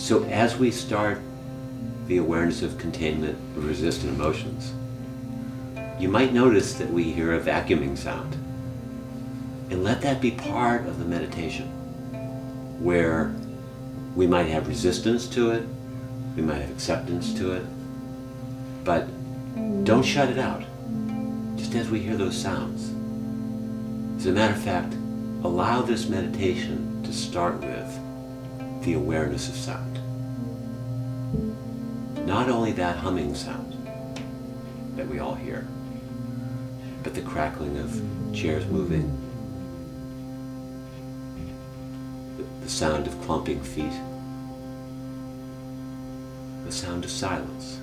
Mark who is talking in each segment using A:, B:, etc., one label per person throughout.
A: So as we start the awareness of containment of resistant emotions, you might notice that we hear a vacuuming sound. And let that be part of the meditation, where we might have resistance to it, we might have acceptance to it, but don't shut it out, just as we hear those sounds. As a matter of fact, allow this meditation to start with the awareness of sound. Not only that humming sound that we all hear, but the crackling of chairs moving, the sound of clumping feet, the sound of silence.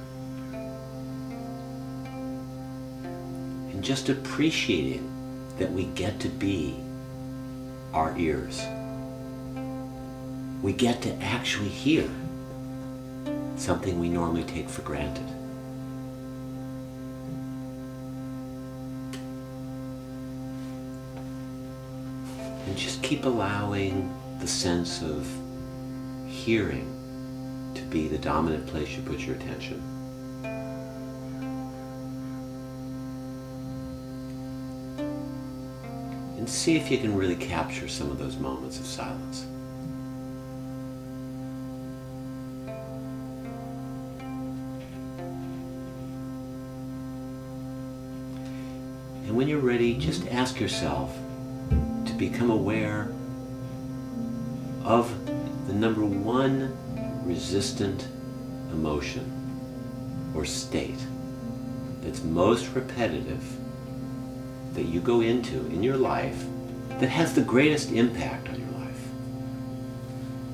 A: And just appreciating that we get to be our ears. We get to actually hear something we normally take for granted. And just keep allowing the sense of hearing to be the dominant place you put your attention. And see if you can really capture some of those moments of silence. And when you're ready, just ask yourself to become aware of the number one resistant emotion or state that's most repetitive that you go into in your life that has the greatest impact on your life.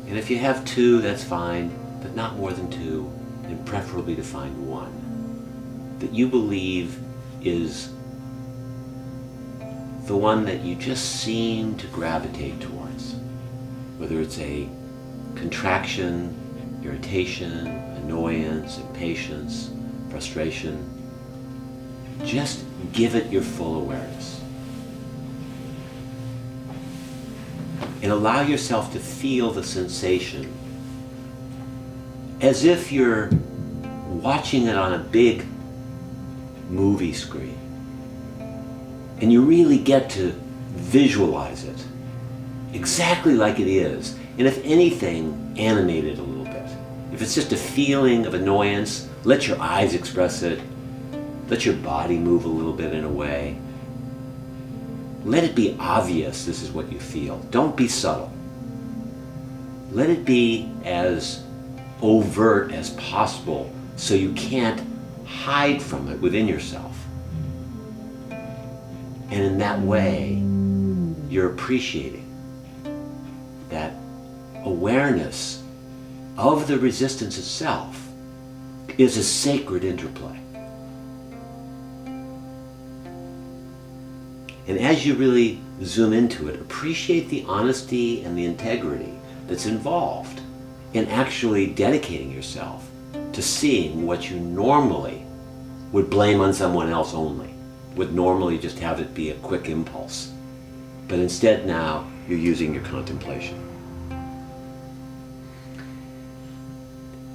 A: And if you have two, that's fine, but not more than two, and preferably to find one that you believe is the one that you just seem to gravitate towards, whether it's a contraction, irritation, annoyance, impatience, frustration. Just give it your full awareness. And allow yourself to feel the sensation as if you're watching it on a big movie screen. And you really get to visualize it exactly like it is. And if anything, animate it a little bit. If it's just a feeling of annoyance, let your eyes express it. Let your body move a little bit in a way. Let it be obvious this is what you feel. Don't be subtle. Let it be as overt as possible so you can't hide from it within yourself. And in that way, you're appreciating that awareness of the resistance itself is a sacred interplay. And as you really zoom into it, appreciate the honesty and the integrity that's involved in actually dedicating yourself to seeing what you normally would blame on someone else only, would normally just have it be a quick impulse. But instead now, you're using your contemplation.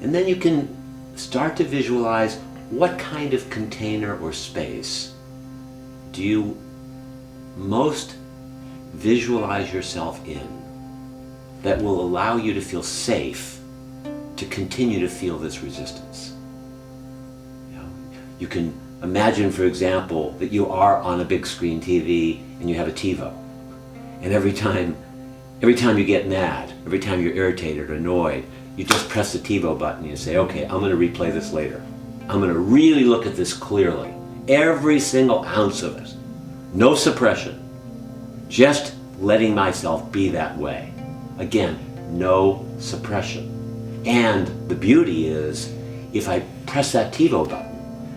A: And then you can start to visualize what kind of container or space do you most visualize yourself in that will allow you to feel safe to continue to feel this resistance. You can imagine, for example, that you are on a big screen TV and you have a TiVo. And every time you get mad, every time you're irritated or annoyed, you just press the TiVo button and you say, okay, I'm going to replay this later. I'm going to really look at this clearly. Every single ounce of it. No suppression. Just letting myself be that way. Again, no suppression. And the beauty is, if I press that TiVo button,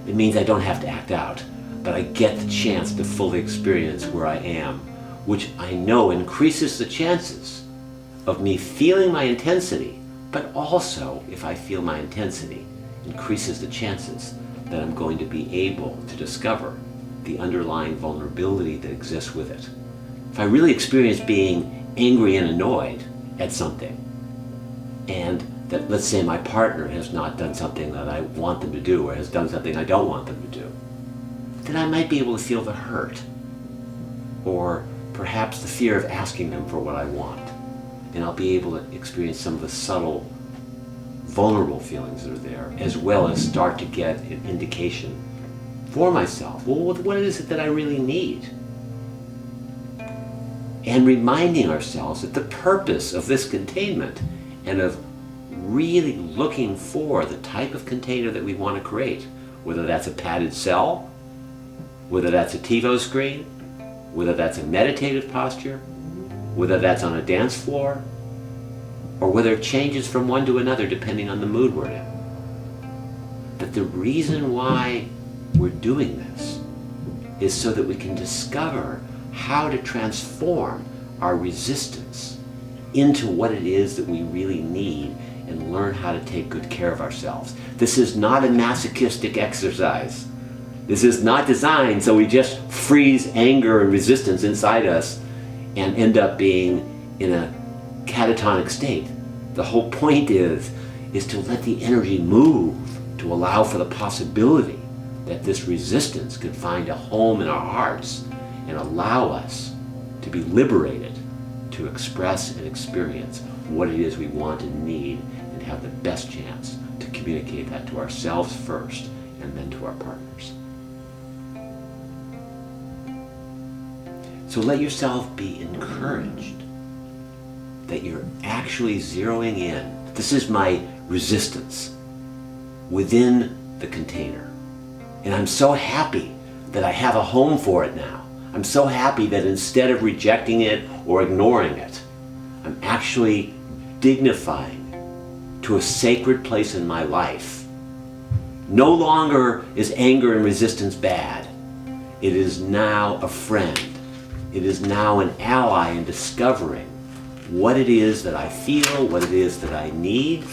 A: it means I don't have to act out, but I get the chance to fully experience where I am, which I know increases the chances of me feeling my intensity, but also, if I feel my intensity, increases the chances that I'm going to be able to discover the underlying vulnerability that exists with it. If I really experience being angry and annoyed at something, and that, let's say, my partner has not done something that I want them to do, or has done something I don't want them to do, then I might be able to feel the hurt, or perhaps the fear of asking them for what I want. And I'll be able to experience some of the subtle, vulnerable feelings that are there, as well as start to get an indication for myself. Well, what is it that I really need? And reminding ourselves that the purpose of this containment and of really looking for the type of container that we want to create, whether that's a padded cell, whether that's a TiVo screen, whether that's a meditative posture, whether that's on a dance floor, or whether it changes from one to another depending on the mood we're in. But the reason why we're doing this is so that we can discover how to transform our resistance into what it is that we really need and learn how to take good care of ourselves. This is not a masochistic exercise. This is not designed so we just freeze anger and resistance inside us and end up being in a catatonic state. The whole point is to let the energy move, to allow for the possibility that this resistance could find a home in our hearts and allow us to be liberated to express and experience what it is we want and need, and have the best chance to communicate that to ourselves first and then to our partners. So let yourself be encouraged that you're actually zeroing in. This is my resistance within the container. And I'm so happy that I have a home for it now. I'm so happy that instead of rejecting it or ignoring it, I'm actually dignifying to a sacred place in my life. No longer is anger and resistance bad. It is now a friend. It is now an ally in discovering what it is that I feel, what it is that I need,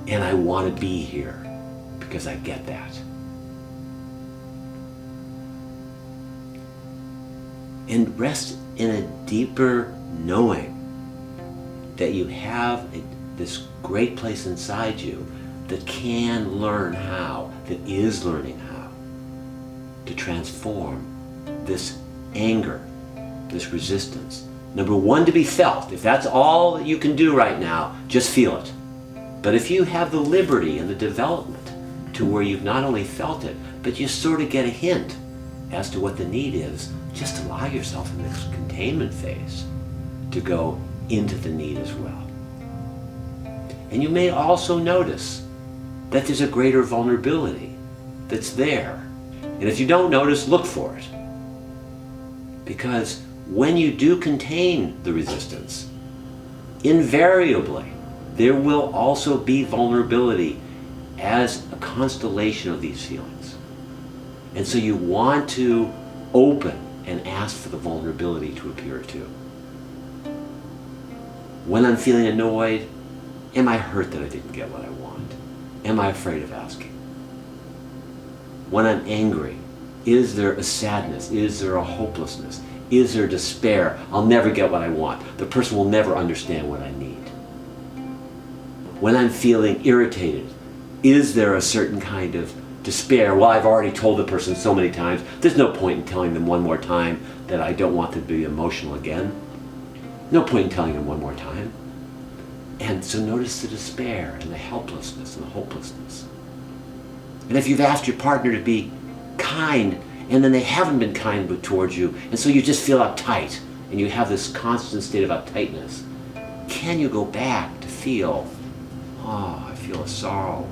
A: and I want to be here because I get that. And rest in a deeper knowing that you have this great place inside you that can learn how, that is learning how to transform this anger, this resistance. Number one, to be felt. If that's all that you can do right now, just feel it. But if you have the liberty and the development to where you've not only felt it, but you sort of get a hint as to what the need is, just allow yourself in this containment phase to go into the need as well. And you may also notice that there's a greater vulnerability that's there. And if you don't notice, look for it. Because when you do contain the resistance, invariably there will also be vulnerability as a constellation of these feelings. And so you want to open and ask for the vulnerability to appear too. When I'm feeling annoyed, am I hurt that I didn't get what I want? Am I afraid of asking? When I'm angry, is there a sadness? Is there a hopelessness? Is there despair? I'll never get what I want. The person will never understand what I need. When I'm feeling irritated, is there a certain kind of despair? Well, I've already told the person so many times, there's no point in telling them one more time that I don't want them to be emotional again. No point in telling them one more time. And so notice the despair and the helplessness and the hopelessness. And if you've asked your partner to be kind, and then they haven't been kind towards you, and so you just feel uptight, and you have this constant state of uptightness, can you go back to feel, I feel a sorrow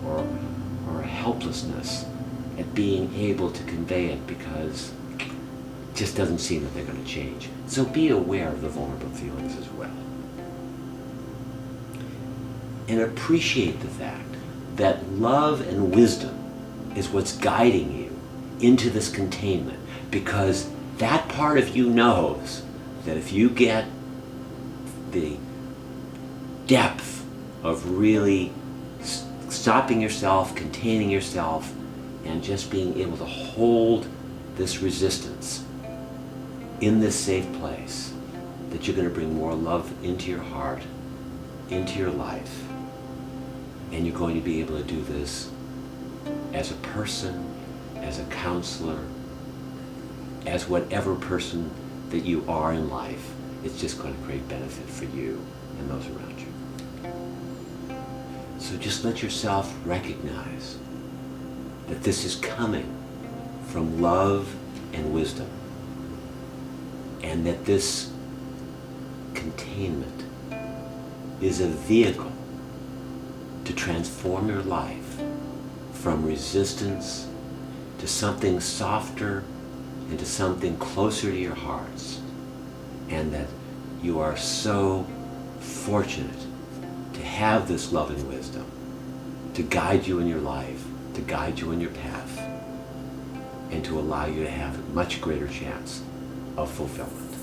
A: or a helplessness at being able to convey it, because it just doesn't seem that they're going to change. So be aware of the vulnerable feelings as well. And appreciate the fact that love and wisdom is what's guiding you into this containment, because that part of you knows that if you get the depth of really stopping yourself, containing yourself, and just being able to hold this resistance in this safe place, that you're going to bring more love into your heart into your life, and you're going to be able to do this as a person, as a counselor, as whatever person that you are in life. It's just going to create benefit for you and those around you. So just let yourself recognize that this is coming from love and wisdom, and that this containment is a vehicle to transform your life from resistance to something softer and to something closer to your hearts, and that you are so fortunate to have this love and wisdom to guide you in your life, to guide you in your path, and to allow you to have a much greater chance of fulfillment.